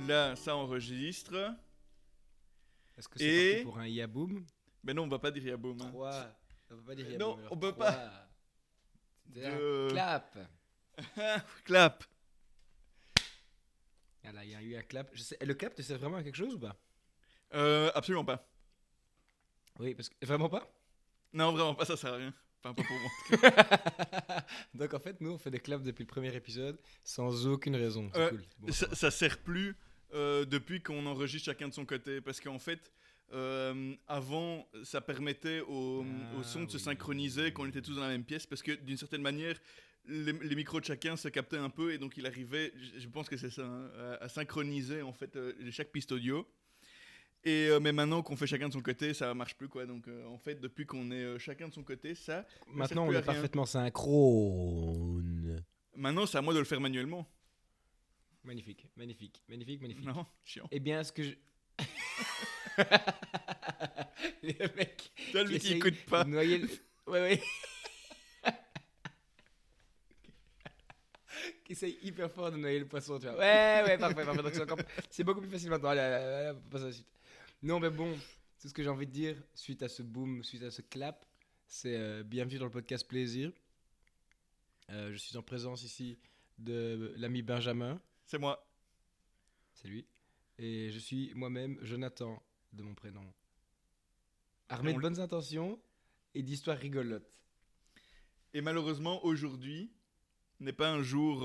Là, ça enregistre. Est-ce que c'est parti pour un Yaboom? Mais non, on va pas dire Yaboom. 3. On peut pas dire Non, Yaboom. alors on peut 3. pas. C'était Deux. un clap. Clap. Voilà, il y a eu un clap. Le clap te sert vraiment à quelque chose ou pas? Absolument pas. Oui, parce que vraiment pas. Non, vraiment pas, ça sert à rien. Enfin, pas pour moi. Donc en fait, nous on fait des claps depuis le premier épisode sans aucune raison. C'est cool. Bon, Ça sert plus depuis qu'on enregistre chacun de son côté. Parce qu'en fait, avant, ça permettait au son de se synchroniser quand on était tous dans la même pièce. Parce que d'une certaine manière, les micros de chacun se captaient un peu. Et donc il arrivait, je pense que c'est ça, hein, à synchroniser en fait chaque piste audio. Et mais maintenant qu'on fait chacun de son côté, ça marche plus quoi. Donc en fait, depuis qu'on est chacun de son côté, ça. maintenant on plus à est rien. parfaitement synchrone. Maintenant, c'est à moi de le faire manuellement. Magnifique. Non, chiant. Eh bien, ce que je. Le mec. Toi, lui qui écoute pas. Noyer le... Ouais. Qui essaye hyper fort de noyer le poisson, tu vois. Ouais, parfait. Donc c'est beaucoup plus facile maintenant. Allez, on passe à la suite. Non, mais bon, tout ce que j'ai envie de dire suite à ce boom, suite à ce clap, c'est bienvenue dans le podcast Plaisir. Je suis en présence ici de l'ami Benjamin. C'est moi. C'est lui. Et je suis moi-même Jonathan, de mon prénom. Armé de bonnes intentions et d'histoires rigolotes. Et malheureusement, aujourd'hui n'est pas un jour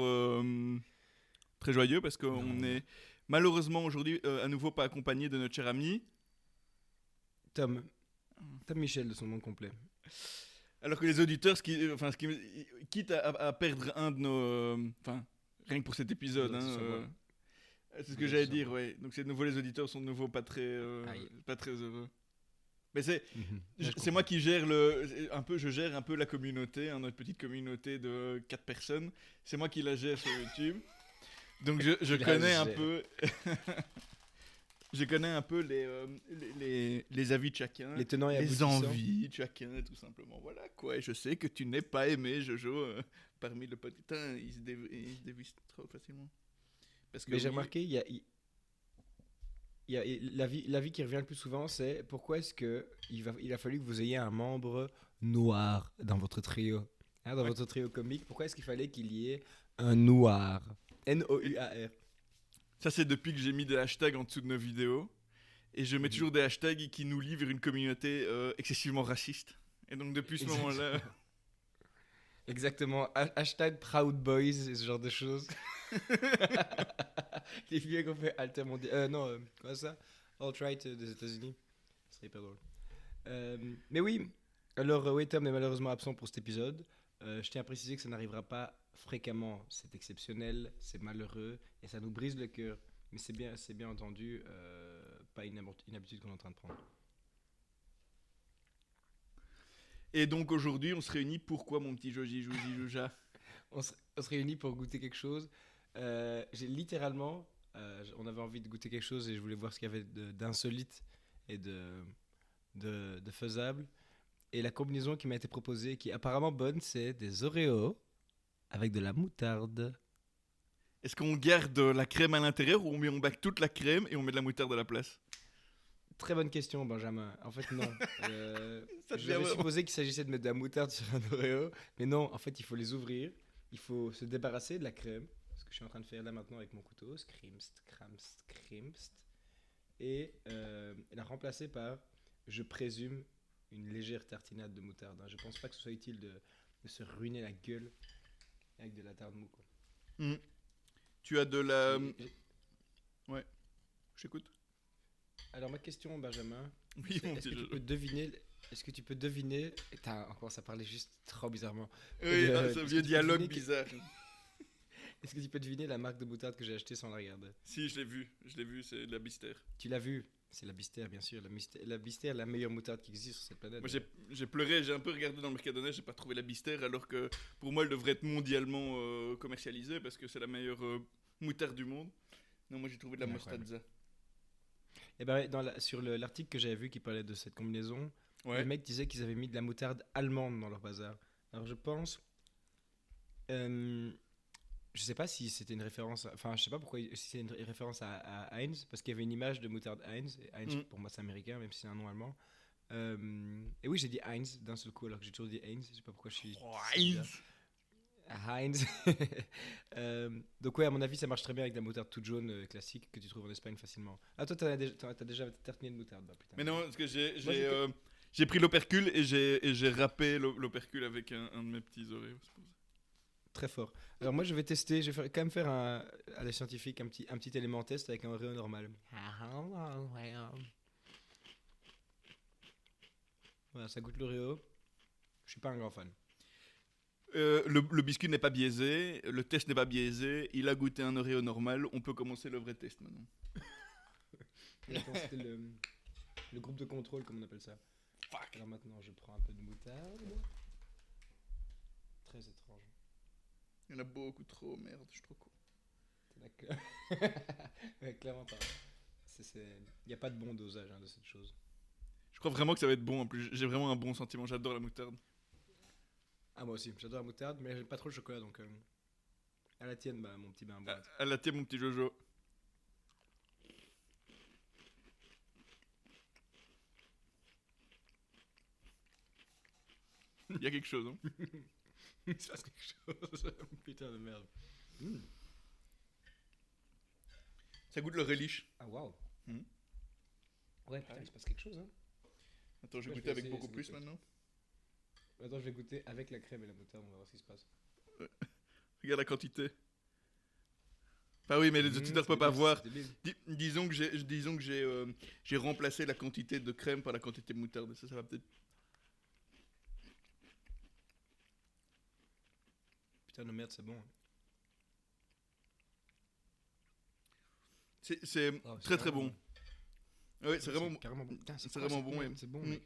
très joyeux parce qu'on est malheureusement aujourd'hui à nouveau pas accompagné de notre cher ami Tom Michel de son nom complet. Alors que les auditeurs, quitte à perdre un de nos... rien que pour cet épisode, c'est ce que j'allais dire, ouais. Donc c'est de nouveau, les auditeurs sont de nouveau pas très heureux. Mais c'est moi qui gère je gère un peu la communauté, hein, notre petite communauté de 4 personnes. C'est moi qui la gère sur YouTube. Donc je connais un peu... Je connais un peu les avis de chacun, les tenants et les envies de chacun, tout simplement. Voilà quoi. Et je sais que tu n'es pas aimé, Jojo, parmi le podcast. Putain, il se dévisse trop facilement. Parce que mais j'ai remarqué, il y a l'avis qui revient le plus souvent, c'est pourquoi est-ce qu'il a fallu que vous ayez un membre noir dans votre trio, hein, dans votre trio comique. Pourquoi est-ce qu'il fallait qu'il y ait un noir, N-O-U-A-R. Ça, c'est depuis que j'ai mis des hashtags en dessous de nos vidéos. Et je mets toujours des hashtags qui nous lient vers une communauté excessivement raciste. Et donc, depuis ce moment-là... Exactement. Hashtag Proud Boys et ce genre de choses. Les vieux qu'on fait Alter Mondial. Quoi ça? Alt-right des États-Unis. Ce serait hyper drôle. Mais oui. Alors, oui, Tom est malheureusement absent pour cet épisode. Je tiens à préciser que ça n'arrivera pas fréquemment. C'est exceptionnel, c'est malheureux et ça nous brise le cœur. Mais c'est bien entendu pas une habitude qu'on est en train de prendre. Et donc aujourd'hui, on se réunit pourquoi, mon petit Joji Jouja? On se réunit pour goûter quelque chose. J'ai littéralement, on avait envie de goûter quelque chose et je voulais voir ce qu'il y avait d'insolite et de faisable. Et la combinaison qui m'a été proposée, qui est apparemment bonne, c'est des Oreos avec de la moutarde. Est-ce qu'on garde la crème à l'intérieur ou on bac toute la crème et on met de la moutarde à la place? Très bonne question, Benjamin. En fait, non. J'avais supposé qu'il s'agissait de mettre de la moutarde sur un Oreo, mais non, en fait, il faut les ouvrir. Il faut se débarrasser de la crème, ce que je suis en train de faire là maintenant avec mon couteau. Scrimst. Et la remplacer par, je présume, une légère tartinade de moutarde. Je pense pas que ce soit utile de se ruiner la gueule avec de la tarde mou. Tu as de la... Ouais, j'écoute. Alors ma question, Benjamin, oui, est-ce que tu peux deviner... Est-ce que tu peux deviner... On commence à parler juste trop bizarrement. Oui, ce vieux dialogue bizarre. Est-ce que tu peux deviner la marque de moutarde que j'ai achetée sans la regarder? Si, je l'ai vu, c'est la Bister. Tu l'as vu? C'est la Bister, bien sûr. La Bister, la meilleure moutarde qui existe sur cette planète. Moi, j'ai pleuré, j'ai un peu regardé dans le Mercadona, j'ai pas trouvé la Bister, alors que pour moi, elle devrait être mondialement commercialisée parce que c'est la meilleure moutarde du monde. Non, moi, j'ai trouvé de la Mostazza. Et ben, sur l'article que j'avais vu qui parlait de cette combinaison, le mec disait qu'ils avaient mis de la moutarde allemande dans leur bazar. Alors, je pense Je sais pas si c'était une référence. Enfin, je sais pas pourquoi. Si c'est une référence à Heinz, parce qu'il y avait une image de moutarde Heinz. Et Heinz, Mm. pour moi, c'est américain, même si c'est un nom allemand. Et oui, j'ai dit Heinz d'un seul coup, alors que j'ai toujours dit Heinz. Je sais pas pourquoi je suis. Oh, c'est bizarre. Heinz. Donc, ouais, à mon avis, ça marche très bien avec de la moutarde toute jaune classique que tu trouves en Espagne facilement. Ah, toi, t'as déjà tartiné de moutarde, bah, putain. Mais non, parce que Moi, j'ai pris l'opercule et j'ai râpé l'opercule avec un de mes petits Oreos. C'est pour ça. Très fort. Alors, moi, je vais tester. Je vais quand même faire à la scientifique un petit élément test avec un Oreo normal. Voilà, ça goûte l'Oreo. Je suis pas un grand fan. Le biscuit n'est pas biaisé, le test n'est pas biaisé, il a goûté un Oreo normal, on peut commencer le vrai test maintenant. Et attends, c'était le groupe de contrôle, comme on appelle ça. Fuck. Alors maintenant, je prends un peu de moutarde. Très étrange. Il y en a beaucoup trop, merde, je suis trop con. D'accord. Ouais, clairement pas. Il n'y a pas de bon dosage de cette chose. Je crois vraiment que ça va être bon en plus, j'ai vraiment un bon sentiment, j'adore la moutarde. Ah, moi aussi, j'adore la moutarde, mais j'aime pas trop le chocolat, donc à la tienne, bah, mon petit bain à boîte. À la tienne, mon petit Jojo. Il y a quelque chose, hein. Il se passe quelque chose. Putain de merde. Ça goûte le relish. Ah, waouh. Mhm. Ouais, putain, il se passe quelque chose, hein. Attends, je vais Ouais, je goûter vais avec essayer, beaucoup ça plus goûte. maintenant. Attends, je vais goûter avec la crème et la moutarde, on va voir ce qui se passe. Regarde la quantité. Bah oui, mais les auditeurs peuvent pas voir. Disons que j'ai remplacé la quantité de crème par la quantité de moutarde. Ça va peut-être. Putain de merde, c'est bon. C'est Oh, très très bon. Ouais, c'est vraiment bon. carrément bon. Putain, C'est quoi, vraiment cette bon, merde ouais. C'est bon, Mm. mec.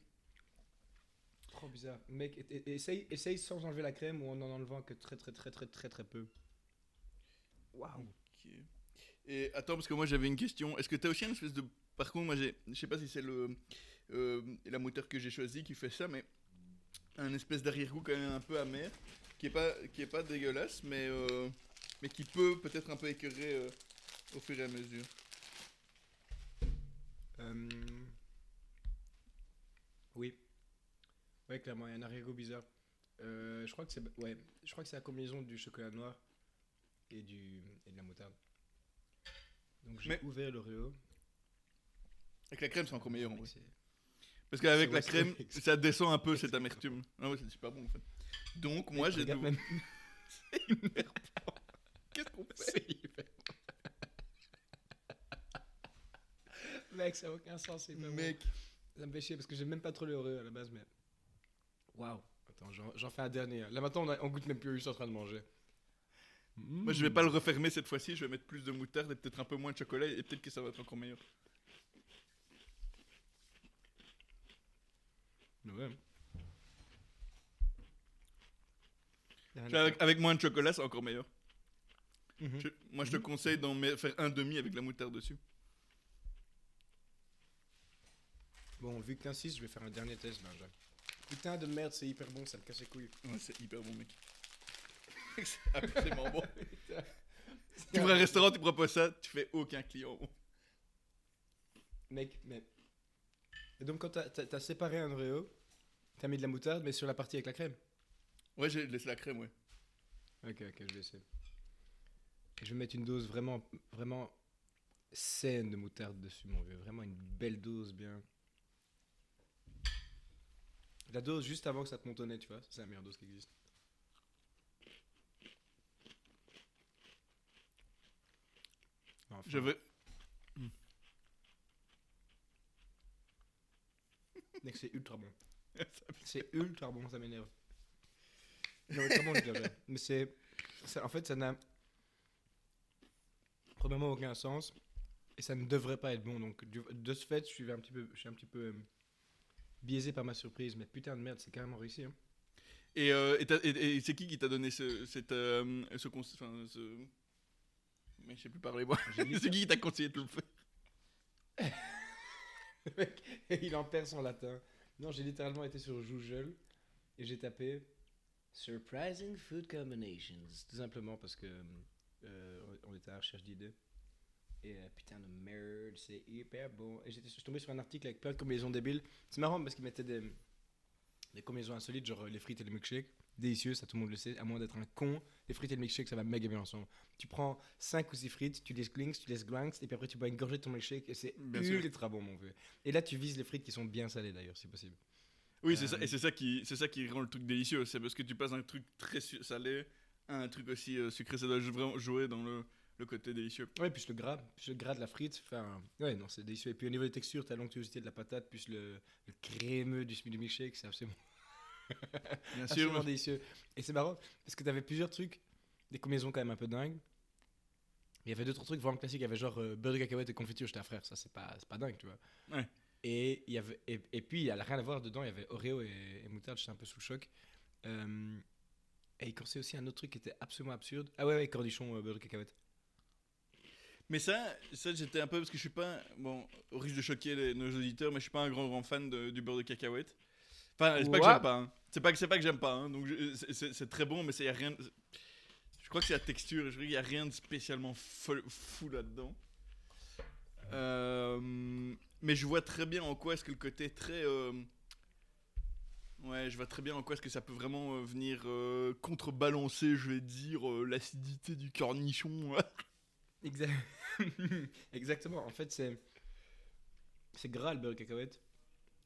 Trop bizarre. Mec, essaye sans enlever la crème ou en enlevant que très peu. Waouh. Ok. Et attends, parce que moi j'avais une question. Est-ce que t'as aussi une espèce de. Par contre, moi je sais pas si c'est la moutarde que j'ai choisi qui fait ça, mais un espèce d'arrière-goût quand même un peu amer, qui est pas dégueulasse, mais qui peut peut-être un peu écœurer au fur et à mesure. Oui. Ouais, clairement, il y a un arrière-goût bizarre. Je crois que c'est la combinaison du chocolat noir et de la moutarde. Donc j'ai Mais- ouvert l'Oreo. Avec la crème, c'est encore meilleur en vrai. C'est- Parce qu'avec c'est- la ouais, c'est- crème, ouais, ça descend un peu ouais, cette c'est- amertume. Ah ouais, c'est super bon en fait. Donc, moi j'ai. Regarde même. Qu'est-ce qu'on fait? C'est hyper. Mec, ça n'a aucun sens, c'est pas bon. Mec, Ça me fait chier parce que j'aime même pas trop l'Oreo à la base, mais. Waouh! Attends, j'en fais un dernier. Là maintenant, on goûte même plus, juste en train de manger. moi je vais pas le refermer cette fois-ci, je vais mettre plus de moutarde et peut-être un peu moins de chocolat et peut-être que ça va être encore meilleur. Ouais. Avec moins de chocolat, c'est encore meilleur. Mhm. Moi je te conseille d'en faire un demi avec la moutarde dessus. Bon, vu que t'insistes, je vais faire un dernier test, Benja. Putain de merde, c'est hyper bon, ça me casse les couilles. Ouais, c'est hyper bon, mec. C'est absolument bon. Putain. Tu ouvres un restaurant, tu proposes ça, tu fais aucun client. Mec, mais. Et donc, quand t'as séparé un Oreo, t'as mis de la moutarde, mais sur la partie avec la crème. Ouais, j'ai laissé la crème, ouais. Ok, je vais essayer. Je vais mettre une dose vraiment saine de moutarde dessus, mon vieux. Vraiment une belle dose, bien. La dose juste avant que ça te monte au nez, tu vois. C'est la meilleure dose qui existe. Enfin. Je vais. Mec, c'est ultra bon. C'est ultra bon, ça m'énerve. Non, mais comment je dirais. Mais en fait, ça n'a premièrement aucun sens. Et ça ne devrait pas être bon. Donc, de ce fait, je suis un petit peu biaisé par ma surprise. Mais putain de merde, c'est carrément réussi. Hein. Et c'est qui t'a donné ce conseil. Enfin, ce. Mais je sais plus parler, moi. C'est qui t'a conseillé de le faire? Mec, il en perd son latin. Non, j'ai littéralement été sur Google et j'ai tapé Surprising Food Combinations. Tout simplement parce que On était à la recherche d'idées. Et putain de merde, c'est hyper bon. Et je suis tombé sur un article avec plein de combinaisons débiles. C'est marrant parce qu'ils mettaient des combinaisons insolites, genre les frites et les milkshakes. Délicieux, ça tout le monde le sait, à moins d'être un con. Les frites et le milkshake, ça va méga bien ensemble. Tu prends 5 ou 6 frites, tu les glinks, tu les glanks, et puis après tu bois une gorgée de ton milkshake, et c'est ultra bon, mon vieux. Et là, tu vises les frites qui sont bien salées d'ailleurs, si possible. Oui, c'est ça, et c'est ça qui rend le truc délicieux. C'est parce que tu passes un truc très salé à un truc aussi sucré. Ça doit vraiment jouer dans le côté délicieux. Ouais, plus le gras de la frite, enfin, ouais, non, c'est délicieux. Et puis au niveau des textures, t'as l'onctuosité de la patate, plus le crémeux du milkshake, c'est absolument. Bien sûr. Absolument délicieux. Et c'est marrant parce que t'avais plusieurs trucs, des combinaisons quand même un peu dingues. Il y avait 2-3 trucs vraiment classiques. Il y avait genre beurre de cacahuète et confiture. J'étais un frère, ça c'est pas dingue, tu vois. Ouais. Et il y avait et puis il y a rien à voir dedans. Il y avait Oreo et moutarde. J'étais un peu sous le choc. Et il conseillait aussi un autre truc qui était absolument absurde. Ah ouais, cornichon beurre de cacahuète. Mais ça j'étais un peu parce que je suis pas bon, au risque de choquer nos auditeurs, mais je suis pas un grand fan du beurre de cacahuète. Enfin, c'est pas que j'aime pas. Hein. C'est pas que j'aime pas. Hein. Donc c'est très bon, mais y a rien. Je crois que c'est la texture. Je crois qu'il y a rien de spécialement fou là-dedans. Mais je vois très bien en quoi est-ce que le côté très. Ouais, je vois très bien en quoi est-ce que ça peut vraiment venir contrebalancer, je vais dire, l'acidité du cornichon. Exactement. En fait, c'est gras le beurre de cacahuète.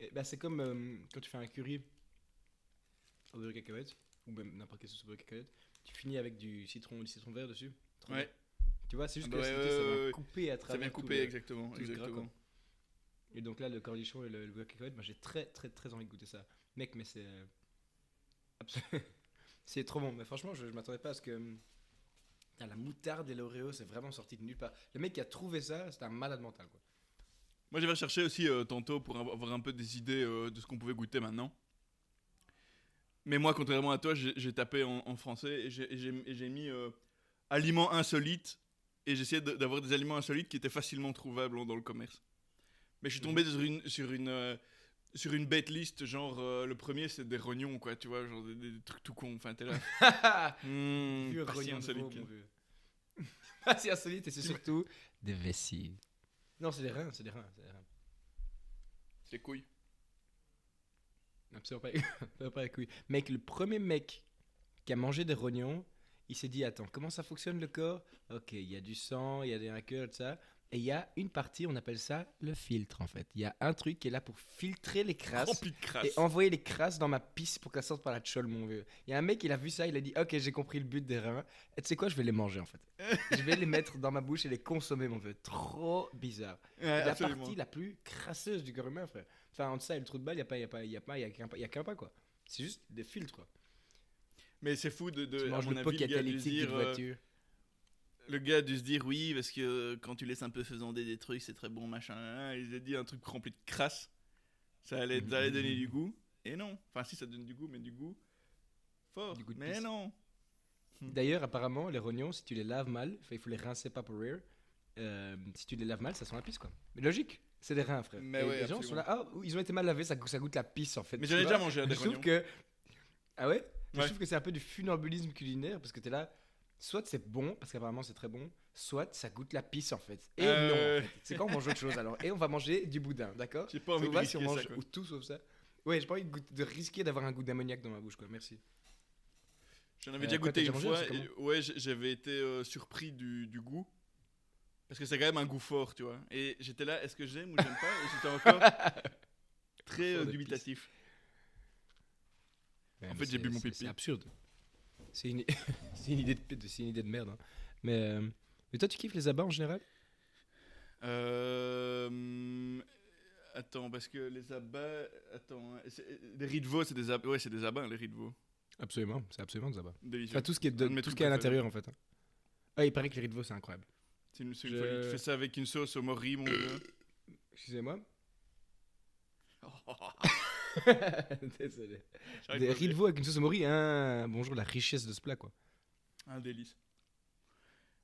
Et, bah, c'est comme quand tu fais un curry au beurre de cacahuète, ou même n'importe quelle sauce au beurre de cacahuète, tu finis avec du citron vert dessus. Ouais. Tu vois, c'est juste que l'acidité, ça vient couper à travers. Ça vient couper, exactement. Gras, et donc là, le cornichon et le beurre de cacahuète, moi j'ai très très très envie de goûter ça. Mec, mais c'est. C'est trop bon. Mais franchement, je m'attendais pas à ce que. La moutarde et l'Oreo, c'est vraiment sorti de nulle part. Le mec qui a trouvé ça, c'était un malade mental, quoi. Moi, j'avais cherché aussi tantôt pour avoir un peu des idées de ce qu'on pouvait goûter maintenant. Mais moi, contrairement à toi, j'ai tapé en français et j'ai mis aliments insolites et j'essayais d'avoir des aliments insolites qui étaient facilement trouvables dans le commerce. Mais je suis tombé sur une bête liste, genre le premier c'est des rognons, quoi, tu vois, genre des trucs tout cons. Enfin, t'es là. Pas si insolite. Pas si insolite et c'est surtout des vessies. Non, c'est des reins. C'est des couilles. Absolument pas les couilles. Mec, le premier mec qui a mangé des rognons, il s'est dit, attends, comment ça fonctionne le corps? Ok, il y a du sang, il y a un cœur, tout ça. Et il y a une partie, on appelle ça le filtre en fait. Il y a un truc qui est là pour filtrer les crasses, rempli de crasses. Et envoyer les crasses dans ma pisse pour qu'elle sorte par la tcholle, mon vieux. Il y a un mec, il a vu ça, il a dit ok, j'ai compris le but des reins. Et tu sais quoi, je vais les manger en fait. Je vais les mettre dans ma bouche et les consommer, mon vieux. Trop bizarre. Ouais, la partie la plus crasseuse du corps humain, frère. Enfin, entre ça et le trou de balle, il y a qu'un pas quoi. C'est juste des filtres quoi. Mais c'est fou de tu manges le pot catalytique d'une voiture. Le gars a dû se dire oui, parce que quand tu laisses un peu faisander des trucs, c'est très bon, machin. Il a dit un truc rempli de crasse. Ça allait donner du goût. Et non. Enfin, si, ça donne du goût, mais du goût fort. Du goût mais pisse. Non. D'ailleurs, apparemment, les rognons, si tu les laves mal, il faut les rincer pas pour rire. Si tu les laves mal, ça sent la pisse, quoi. Mais logique, c'est des reins, frère. Mais et ouais, les gens sont là, ah, ils ont été mal lavés, ça goûte la pisse, en fait. Mais j'en ai déjà mangé des rognons. Ah ouais, je trouve que c'est un peu du funambulisme culinaire, parce que t'es là... Soit c'est bon, parce qu'apparemment c'est très bon, soit ça goûte la pisse en fait. Et non, en fait. C'est quand on mange autre chose alors. Et on va manger du boudin, d'accord? J'ai pas envie de risquer si on mange ça, ou tout sauf ça. Ouais, j'ai pas envie de risquer d'avoir un goût d'ammoniac dans ma bouche, quoi. Merci. J'en avais déjà goûté une fois. Ouais, j'avais été surpris du goût. Parce que c'est quand même un goût fort, tu vois. Et j'étais là, est-ce que j'aime ou j'aime pas? Et j'étais encore très dubitatif. Ouais, en fait, j'ai bu mon pipi. C'est absurde. C'est une idée de merde. Hein. Mais toi, tu kiffes les abats en général? Attends, parce que les abats... Attends, les riz de veau, c'est des abats. Ouais, c'est des abats, les riz de veau. Absolument, c'est absolument des abats. Délicieux. Enfin, tout ce qui est à l'intérieur, en fait. Ah, il paraît que les riz de veau, c'est incroyable. C'est une folie. Tu fais ça avec une sauce au mori, mon gars. Excusez-moi. Désolé. Des riz de veau avec une sauce au mori, bonjour la richesse de ce plat quoi. Un délice.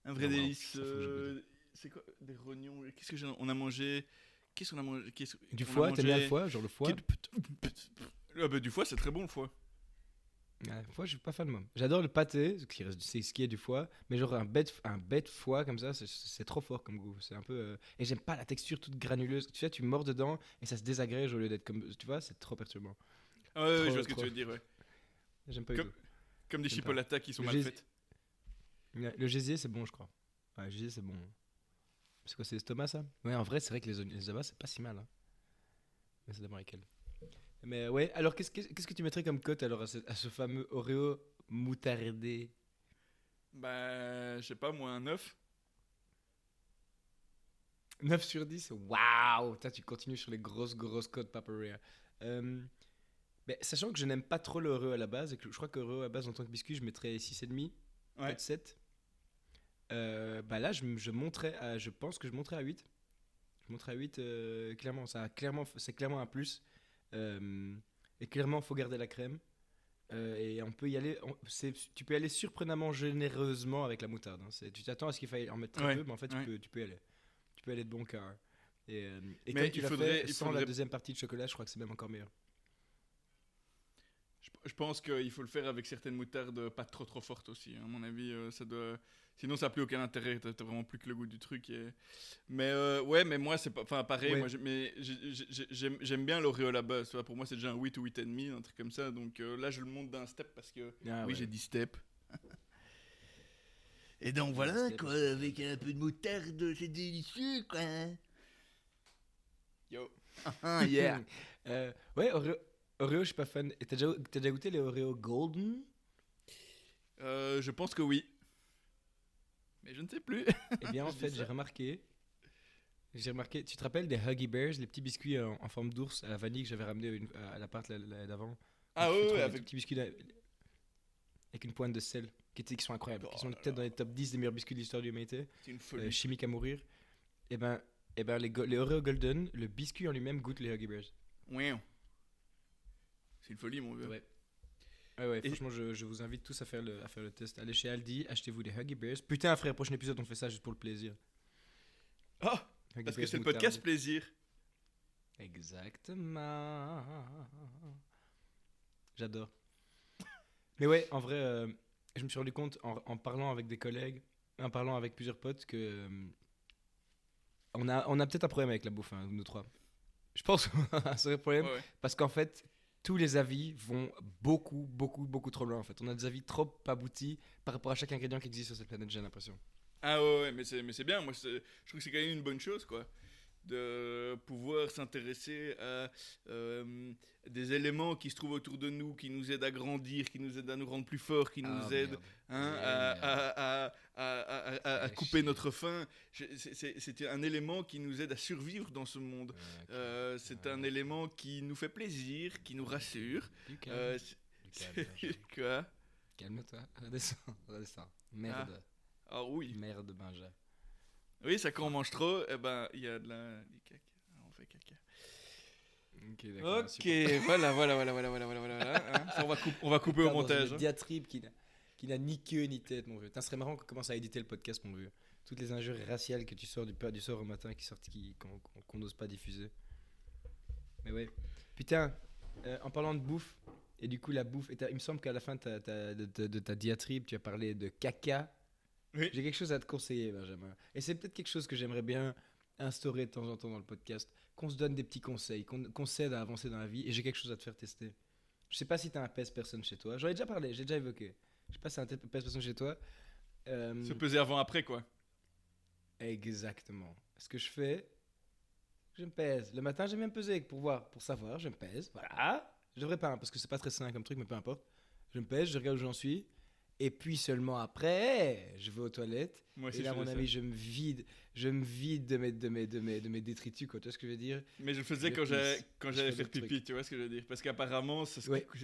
Un vrai délice. C'est quoi des rognons? Qu'est-ce que on a mangé? Qu'est-ce qu'on a mangé? Du foie, t'aimes bien le foie, genre le foie? Du foie, c'est très bon le foie. Ouais, foie, je suis pas fan, moi. J'adore le pâté, c'est ce qui est du foie, mais genre un bête foie comme ça, c'est trop fort comme goût. C'est un peu. Et j'aime pas la texture toute granuleuse. Tu sais, tu mords dedans et ça se désagrège au lieu d'être comme. Tu vois, c'est trop perturbant. Ah ouais, je Trop, vois ce que trop. tu veux dire, ouais. J'aime pas du Comme, tout. comme des J'aime pas. chipolatas qui sont Le, mal gési- faites. ouais, le gésier, c'est bon, je crois. Ouais, le gésier, c'est bon. C'est quoi, c'est l'estomac, ça? Ouais, en vrai, c'est vrai que les abats, c'est pas si mal. Hein. Mais c'est d'abord lesquels. Mais ouais, alors qu'est-ce que tu mettrais comme cote alors à ce fameux Oreo moutardé? Bah, je sais pas, moi, un 9. 9/10. Waouh! Putain, tu continues sur les grosses cotes Paparia. Euh, mais sachant que je n'aime pas trop le Oreo à la base, et que je crois que Oreo à la base en tant que biscuit, je mettrais 6,5, Ouais. peut-être 7. Bah là, je pense que je monterais à 8. Je monterais à 8, clairement. C'est clairement un plus. Euh, et clairement, faut garder la crème. Et on peut y aller. Tu peux y aller surprenamment généreusement avec la moutarde. Hein. Tu t'attends à ce qu'il faille en mettre très Ouais. peu, mais en fait, tu Ouais. peux, tu peux y aller. Tu peux aller de bon cœur. Et Mais comme tu l'as fait, il sans la faudrait deuxième partie de chocolat, je crois que c'est même encore meilleur. je pense qu'il faut le faire avec certaines moutardes pas trop fortes aussi. À mon avis, ça doit. Sinon, ça n'a plus aucun intérêt. T'as vraiment plus que le goût du truc. Mais ouais, mais moi, c'est pas. Enfin, pareil. Ouais. Moi, mais j'aime bien l'Oreo là-bas. Tu vois, pour moi, c'est déjà un 8 ou 8,5, un truc comme ça. Donc là, je le monte d'un step parce que. Ah Oui, ouais. j'ai dit step. Et donc Ouais, voilà, step, quoi, step. avec un peu de moutarde, c'est délicieux, quoi. Yo. Ah, yeah. Ouais, Oreo, je suis pas fan. Et t'as déjà goûté les Oreo Golden? Je pense que oui. Mais je ne sais plus. Eh bien, en Je dis fait, ça. j'ai remarqué, tu te rappelles des Huggy Bears, les petits biscuits en forme d'ours à la vanille que j'avais ramené à l'appart d'avant? Ah Tu fais ouais, ouais, trop des tout avec. petits biscuits avec une pointe de sel, qui sont incroyables, qui Oh sont là peut-être là, dans les top 10 des meilleurs biscuits de l'histoire de l'humanité, c'est une folie. chimiques à mourir. Et ben, les Oreo Golden, le biscuit en lui-même goûte les Huggy Bears. Ouais. C'est une folie, mon vieux. Ouais. Ouais, Et franchement, je vous invite tous à faire le test. Allez chez Aldi, achetez-vous des Huggy Bears. Putain, frère, prochain épisode, on fait ça juste pour le plaisir. ah, Huggy parce que Bears c'est le moutarde. podcast plaisir. Exactement. J'adore. Mais ouais, en vrai, je me suis rendu compte en parlant avec des collègues, en parlant avec plusieurs potes, que on a peut-être un problème avec la bouffe, hein, nous trois. Je pense qu'on a un vrai problème Ouais, ouais. parce qu'en fait, tous les avis vont beaucoup trop loin. En fait, on a des avis trop aboutis par rapport à chaque ingrédient qui existe sur cette planète, j'ai l'impression. Ah ouais, ouais, mais c'est bien. Moi, je trouve que c'est quand même une bonne chose, quoi. De pouvoir s'intéresser à des éléments qui se trouvent autour de nous, qui nous aident à grandir, qui nous aident à nous rendre plus forts, qui Ah nous aident merde. hein, Eh merde. à Eh couper shit. notre faim. C'est un élément qui nous aide à survivre dans ce monde. Ok. C'est un élément qui nous fait plaisir, qui nous rassure. Du calme. Euh, Du calme. Benja. Quoi? Calme-toi. Redescends. Merde. Ah oui. Merde, Benja. Oui, ça quand on mange trop, eh ben il y a du caca. On fait caca. Ok, d'accord. Ok, voilà. Hein. Ça, on va couper au Putain, dans montage. une Hein. diatribe qui n'a ni queue ni tête, mon vieux. Putain, ce serait marrant qu'on commence à éditer le podcast, mon vieux. Toutes les injures raciales que tu sors du sort au matin qu'on n'ose pas diffuser. Mais ouais. Putain, en parlant de bouffe, et du coup, la bouffe. Il me semble qu'à la fin de ta diatribe, tu as parlé de caca. Oui. J'ai quelque chose à te conseiller, Benjamin. Et c'est peut-être quelque chose que j'aimerais bien instaurer de temps en temps dans le podcast. Qu'on se donne des petits conseils, qu'on s'aide à avancer dans la vie. Et j'ai quelque chose à te faire tester. Je sais pas si t'as un pèse personne chez toi. J'en ai déjà parlé, j'ai déjà évoqué. Je sais pas si t'as un pèse personne chez toi. Se Euh, peser avant après quoi. exactement. Ce que je fais, je me pèse. Le matin, j'aime bien me peser pour savoir. Je me pèse. Voilà. Je devrais pas, hein, parce que c'est pas très sain comme truc, mais peu importe. Je me pèse, je regarde où j'en suis. Et puis seulement après, je vais aux toilettes. Moi aussi Et là, à je mon faisais avis, ça. je me vide de mes détritus, quoi. Tu vois ce que je veux dire? Mais je le faisais Je- quand je j'allais fais faire d'autres pipi, trucs. tu vois ce que je veux dire. Parce qu'apparemment Ouais. c'est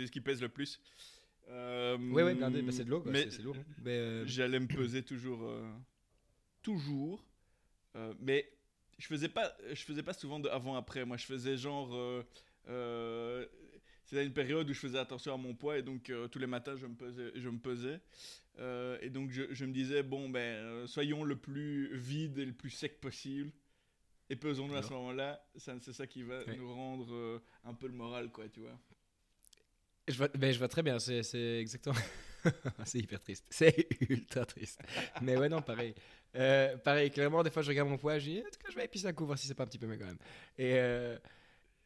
ce qui pèse le plus. Ouais, blindé, bah, c'est de l'eau, quoi. Mais C'est lourd. Hein. Mais, j'allais me peser toujours. Toujours. Mais je faisais pas souvent de avant-après. Moi je faisais genre. Euh, C'était une période où je faisais attention à mon poids et donc tous les matins je me pesais. Et donc je me disais, bon ben soyons le plus vide et le plus sec possible. Et pesons-nous à ce alors, moment-là, c'est ça qui va ouais. nous rendre un peu le moral, quoi, tu vois. Je vois très bien, c'est exactement. C'est hyper triste. C'est ultra triste. Mais ouais, non, pareil. Pareil, clairement, des fois, je regarde mon poids, je dis, en tout cas, je vais épicer un coup, voir si c'est pas un petit peu mieux quand même.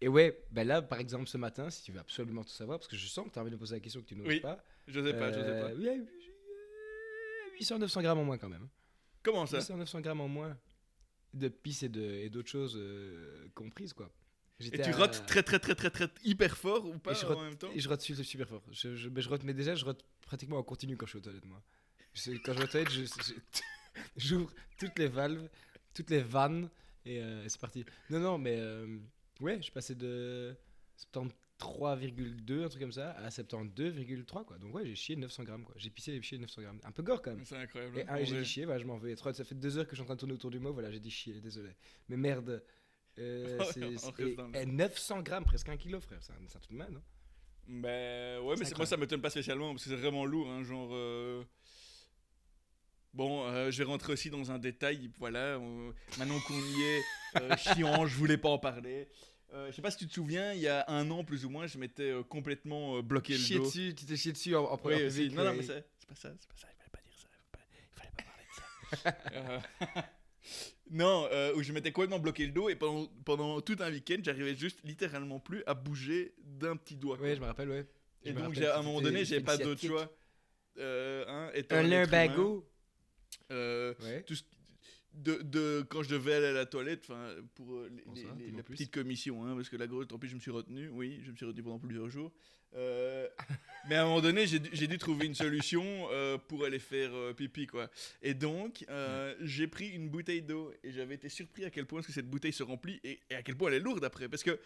Et ouais, ben là, par exemple, ce matin, si tu veux absolument tout savoir, parce que je sens que tu as envie de me poser la question que tu n'oses Oui, pas. je sais pas, je sais pas. Oui, 800-900 grammes en moins quand même. Comment ça? 800-900 grammes en moins de pisse et d'autres choses comprises, quoi. Et tu rotes très très très très très hyper fort ou pas en même temps? Et je rote super fort. Je rote, mais déjà, je rote pratiquement en continu quand je suis aux toilettes, moi. Quand je vais aux toilettes, j'ouvre toutes les valves, toutes les vannes, et c'est parti. Non, mais ouais, je passais de 73,2, un truc comme ça, à 72,3, quoi. Donc ouais, j'ai chié 900 grammes, quoi. J'ai pissé et chié 900 grammes. Un peu gore, quand même. C'est incroyable. Et j'ai dit chier, voilà, je m'en vais. Ça fait 2 heures que je suis en train de tourner autour du mot, voilà, j'ai dit chier, désolé. Mais merde. Et 900 grammes, presque 1 kilo, frère. C'est un truc de mal, non? Ben ouais, mais moi ça m'étonne pas spécialement parce que c'est vraiment lourd, hein, genre. Bon, je vais rentrer aussi dans un détail, voilà. Maintenant qu'on y est, chiant, je voulais pas en parler. Je sais pas si tu te souviens, il y a 1 an plus ou moins, je m'étais complètement bloqué le dos. Tu t'es chié dessus en Oui, première aussi. public. Non, mais c'est pas ça, il fallait pas dire ça, il fallait pas parler de ça. Non, où je m'étais complètement bloqué le dos et pendant tout un week-end, j'arrivais juste littéralement plus à bouger d'un petit doigt. Ouais, je me rappelle, ouais. Et donc, à un moment donné, j'avais pas d'autre choix. Étant Un être humain, lumbago. Ouais. Tout ce quand je devais aller à la toilette, pour les petites commissions, hein, parce que la grosse, tant pis, je me suis retenu. Oui, je me suis retenu pendant plusieurs jours. Mais à un moment donné, j'ai dû trouver une solution pour aller faire pipi, quoi. Et donc, j'ai pris une bouteille d'eau et j'avais été surpris à quel point est-ce que cette bouteille se remplit et à quel point elle est lourde après. Parce que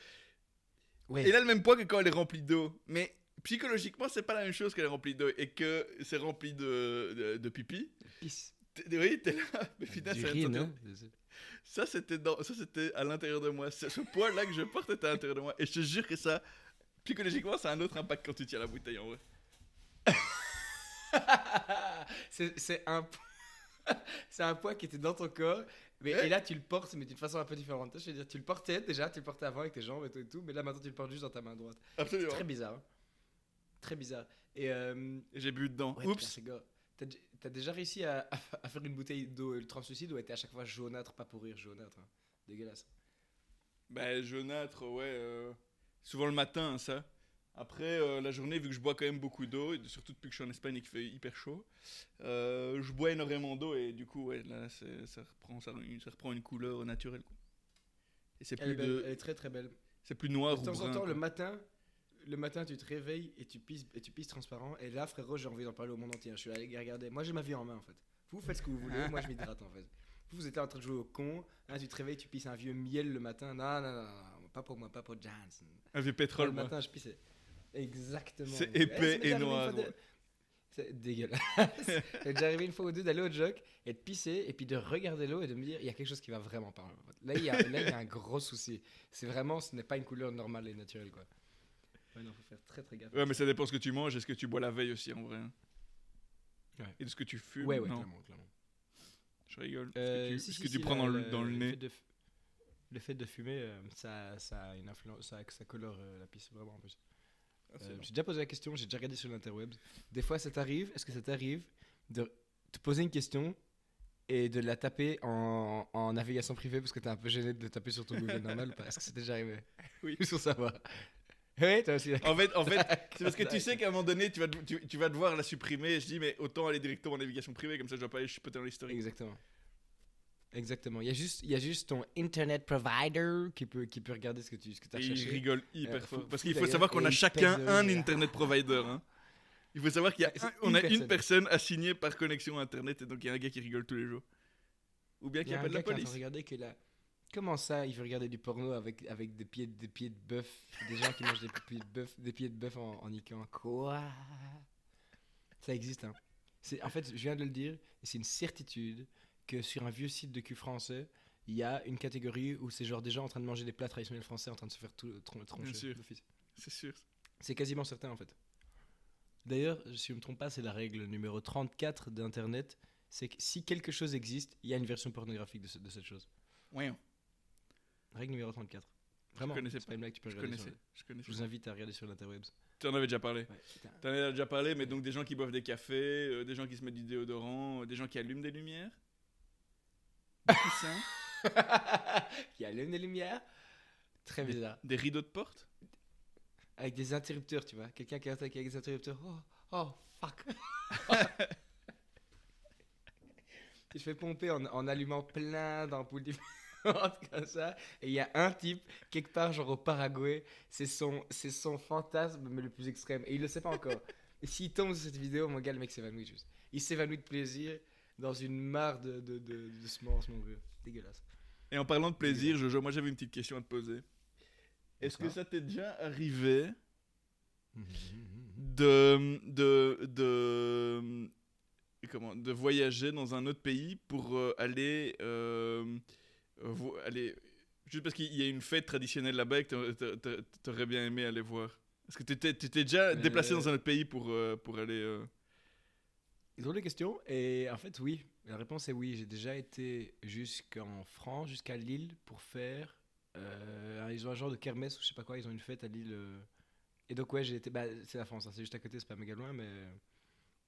elle a le même poids que quand elle est remplie d'eau. Mais psychologiquement, c'est pas la même chose qu'elle est remplie d'eau et que c'est rempli de pipi. Pisse. Oui, t'es là. Mais finalement, ça c'était à l'intérieur de moi. Ce poids-là que je porte était à l'intérieur de moi. Et je te jure que ça, psychologiquement, ça a un autre impact quand tu tiens la bouteille en vrai. c'est un poids qui était dans ton corps. Mais, et là, tu le portes, mais d'une façon un peu différente. Je veux dire, tu le portais avant avec tes jambes et tout, mais là, maintenant, tu le portes juste dans ta main droite. Absolument. C'est très bizarre. Hein. Très bizarre. Et j'ai bu dedans. Ouais, oups. T'as déjà réussi à faire une bouteille d'eau translucide ou était à chaque fois jaunâtre, pas pour rire, jaunâtre, hein. Dégueulasse. Ben, jaunâtre, ouais. Souvent le matin, ça. Après, la journée, vu que je bois quand même beaucoup d'eau, et surtout depuis que je suis en Espagne et qu'il fait hyper chaud, je bois énormément d'eau et du coup, ouais, là, ça reprend une couleur naturelle, quoi. Et c'est plus elle est très très belle. C'est plus noir ou brun. De temps en temps, le matin, tu te réveilles et tu pisses transparent. Et là, frérot, j'ai envie d'en parler au monde entier. Je suis allé regarder. Moi, j'ai ma vie en main, en fait. Vous faites ce que vous voulez. Moi, je m'hydrate, en fait. Vous êtes là en train de jouer au con. Là, tu te réveilles, tu pisses un vieux miel le matin. Non. Pas pour moi, pas pour Janssen. Un vieux pétrole, le matin, je pissais. Exactement. C'est épais et noir. C'est dégueulasse. C'est déjà arrivé une fois ou deux d'aller au jog et de pisser et puis de regarder l'eau et de me dire il y a quelque chose qui va vraiment pas. Là, il y a un gros souci. C'est vraiment, ce n'est pas une couleur normale et naturelle, quoi. Ouais, non, faut faire très très gaffe. Ouais, mais ça dépend ce que tu manges et ce que tu bois la veille aussi, en vrai. Ouais. Et de ce que tu fumes. Ouais, non. clairement. Je rigole. Ce que tu prends dans le nez. Le fait de fumer, ça a une influence, ça colore la pisse vraiment en plus. J'ai déjà posé la question, j'ai déjà regardé sur l'interweb. Des fois, est-ce que ça t'arrive de te poser une question et de la taper en navigation privée parce que t'es un peu gêné de le taper sur ton Google normal ou pas? Est-ce que c'est déjà arrivé? Oui. Juste pour savoir. Oui, toi aussi. En fait, c'est parce que tu sais qu'à un moment donné, tu vas devoir la supprimer. Et je dis, mais autant aller directement en navigation privée, comme ça je dois pas aller chipoter dans l'historique. Exactement. Il y a juste ton internet provider qui peut regarder ce que tu as cherché. Il rigole hyper fort. Parce qu'il faut savoir qu'on a chacun un internet provider. Hein. Il faut savoir qu'on a une personne assignée par connexion internet et donc il y a un gars qui rigole tous les jours. Ou bien qui appelle la police. Regarder que là. Comment ça, il veut regarder du porno avec des pieds de bœuf, des gens qui mangent des pieds de bœuf en niquant. Quoi? Ça existe, hein. En fait, je viens de le dire, et c'est une certitude que sur un vieux site de cul français, il y a une catégorie où c'est genre des gens en train de manger des plats traditionnels français en train de se faire troncher. Bien sûr. C'est sûr. C'est quasiment certain, en fait. D'ailleurs, si je ne me trompe pas, c'est la règle numéro 34 d'Internet, c'est que si quelque chose existe, il y a une version pornographique de cette chose. Ouais. Règle numéro 34. Vraiment, connaissais c'est pas une blague, tu peux Je regarder. connaissais. Je Je connaissais. vous invite à regarder sur l'interwebs. Tu en avais déjà parlé. Ouais, putain. Tu en avais déjà parlé, mais donc des gens qui boivent des cafés, des gens qui se mettent du déodorant, des gens qui allument des lumières. Des coussins, Qui allume des lumières. Très bizarre. des rideaux de porte. Avec des interrupteurs, tu vois. Quelqu'un qui attaque avec des interrupteurs. Oh, fuck. Je fais pomper en allumant plein d'ampoules différentes comme ça. Et il y a un type, quelque part, genre au Paraguay, c'est son fantasme, mais le plus extrême. Et il le sait pas encore. Et s'il tombe sur cette vidéo, mon gars, le mec s'évanouit juste. Il s'évanouit de plaisir dans une mare de semences, mon vieux. Dégueulasse. Et en parlant de plaisir, Jojo, moi j'avais une petite question à te poser. Est-ce que ça t'est déjà arrivé de voyager dans un autre pays pour aller juste parce qu'il y a une fête traditionnelle là-bas et que t'aurais bien aimé aller voir? Est-ce que t'étais déjà déplacé dans un autre pays pour aller Drôle de question. Et en fait, oui. La réponse est oui. J'ai déjà été jusqu'en France, jusqu'à Lille pour faire. Ils ont un genre de kermesse ou je sais pas quoi. Ils ont une fête à Lille. Et donc, ouais, j'ai été. Bah, c'est la France, hein, c'est juste à côté, c'est pas méga loin,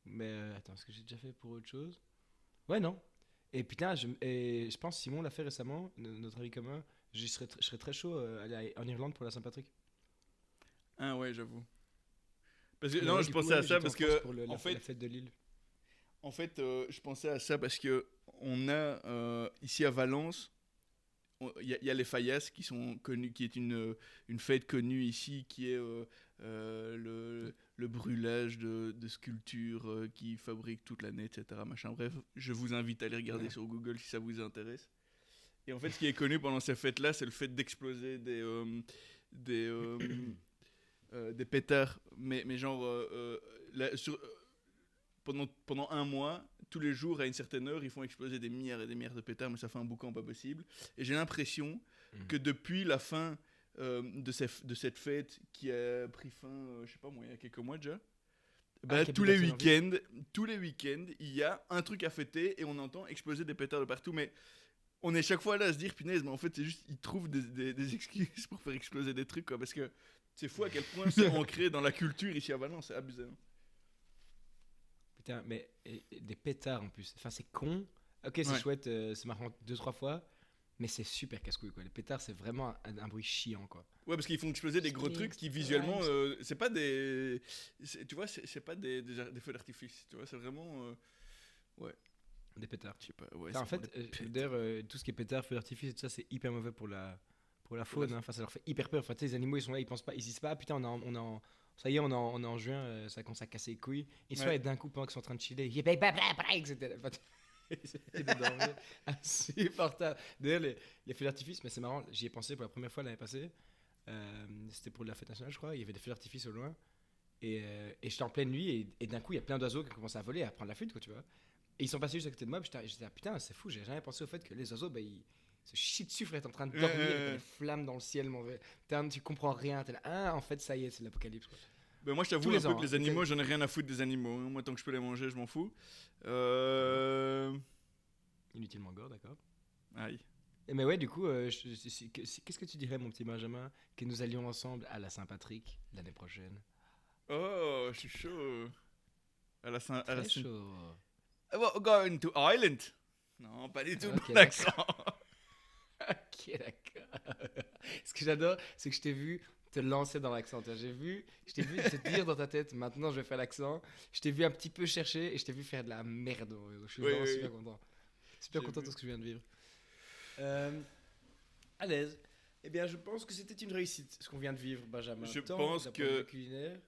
mais attends, est-ce que j'ai déjà fait pour autre chose? Ouais, non. Et putain, je pense Simon l'a fait récemment, notre ami commun. Je serais très chaud aller en Irlande pour la Saint-Patrick. Ah ouais, j'avoue. Parce que Mais non, ouais, je du coup, pensais à ouais, ça j'étais parce en France que pour en la fait, fête de Lille. je pensais à ça parce que on a ici à Valence, il y a les Fallas qui sont connus, qui est une fête connue ici, qui est le brûlage de sculptures qui fabriquent toute l'année, etc. Machin. Bref, je vous invite à aller regarder sur Google si ça vous intéresse. Et en fait, ce qui est connu pendant ces fêtes-là, c'est le fait d'exploser des pétards, mais genre pendant un mois, tous les jours à une certaine heure, ils font exploser des milliards et des milliards de pétards, mais ça fait un boucan pas possible. Et j'ai l'impression que depuis la fin de cette fête qui a pris fin, je sais pas moi, il y a quelques mois déjà, tous les week-ends, il y a un truc à fêter et on entend exploser des pétards de partout, mais on est chaque fois là à se dire, punaise, mais en fait, c'est juste, ils trouvent des excuses pour faire exploser des trucs, quoi, parce que c'est fou à quel point c'est ancré dans la culture ici à Valence, c'est abusé. Hein. Putain, mais des pétards en plus. Enfin, c'est con. Ok, c'est chouette, c'est marrant 2-3 fois. Mais c'est super casse-couille, quoi. Les pétards, c'est vraiment un bruit chiant, quoi. Ouais, parce qu'ils font exploser des gros trucs qui visuellement, c'est pas des, tu vois, c'est pas des feux d'artifice, tu vois, c'est vraiment, ouais. Des pétards. Je sais pas, ouais. Enfin, en fait, d'ailleurs, tout ce qui est pétards, feux d'artifice et tout ça, c'est hyper mauvais pour la faune. Hein. Enfin, ça leur fait hyper peur. Enfin, tu sais, les animaux, ils sont là, ils pensent pas, ils disent pas, ah, putain, ça y est, on est en juin, ça commence à casser les couilles. Et soit d'un coup, pendant qu'ils sont en train de chiller, etc. C'est de dormir. Insupportable. D'ailleurs, les feux d'artifice, mais c'est marrant, j'y ai pensé pour la première fois l'année passée. C'était pour la fête nationale, je crois. Il y avait des feux d'artifice au loin. Et j'étais en pleine nuit, et d'un coup, il y a plein d'oiseaux qui commencent à voler, à prendre la fuite, quoi, tu vois. Et ils sont passés juste à côté de moi, j'étais putain, c'est fou, j'ai jamais pensé au fait que les oiseaux, ils se chient dessus, frère, t'es en train de dormir, avec des flammes dans le ciel, mon vrai. Tu comprends rien, t'es là, en fait, ça y est, c'est l'apocalypse, quoi. Ben moi, je t'avoue un peu que les animaux, j'en ai rien à foutre des animaux. Hein. Moi, tant que je peux les manger, je m'en fous. Inutilement gore, d'accord. Aïe. Mais ouais, du coup, qu'est-ce que tu dirais, mon petit Benjamin, que nous allions ensemble à la Saint-Patrick l'année prochaine? Oh, je suis chaud. Très chaud. Well, going to Ireland. Non, pas du tout, okay, l'accent. Ok, d'accord. Ce que j'adore, c'est que je t'ai vu te lancer dans l'accent. Je t'ai vu te dire dans ta tête, maintenant je vais faire l'accent. Je t'ai vu un petit peu chercher et je t'ai vu faire de la merde. Je suis vraiment super content. Super content de ce que je viens de vivre. À l'aise. Eh bien, je pense que c'était une réussite, ce qu'on vient de vivre, Benjamin. Je tant pense d'un point de vue culinaire,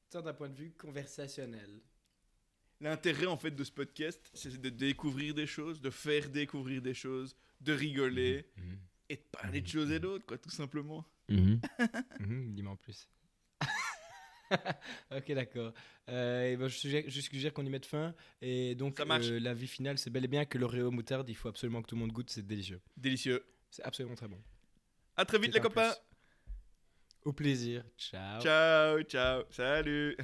tant d'un point de vue conversationnel. L'intérêt, en fait, de ce podcast, c'est de découvrir des choses, de faire découvrir des choses, de rigoler et de parler de choses et d'autres, quoi, tout simplement. Dis-moi en plus. Ok, d'accord. Et ben, je suggère qu'on y mette fin. Et donc, la vie finale, c'est bel et bien que l'Oreo moutarde, il faut absolument que tout le monde goûte, c'est délicieux. Délicieux. C'est absolument très bon. À très vite, les copains. Au plaisir. Ciao. Ciao, ciao. Salut.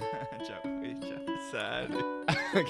Ciao. Oui, ciao. Salut. Ok.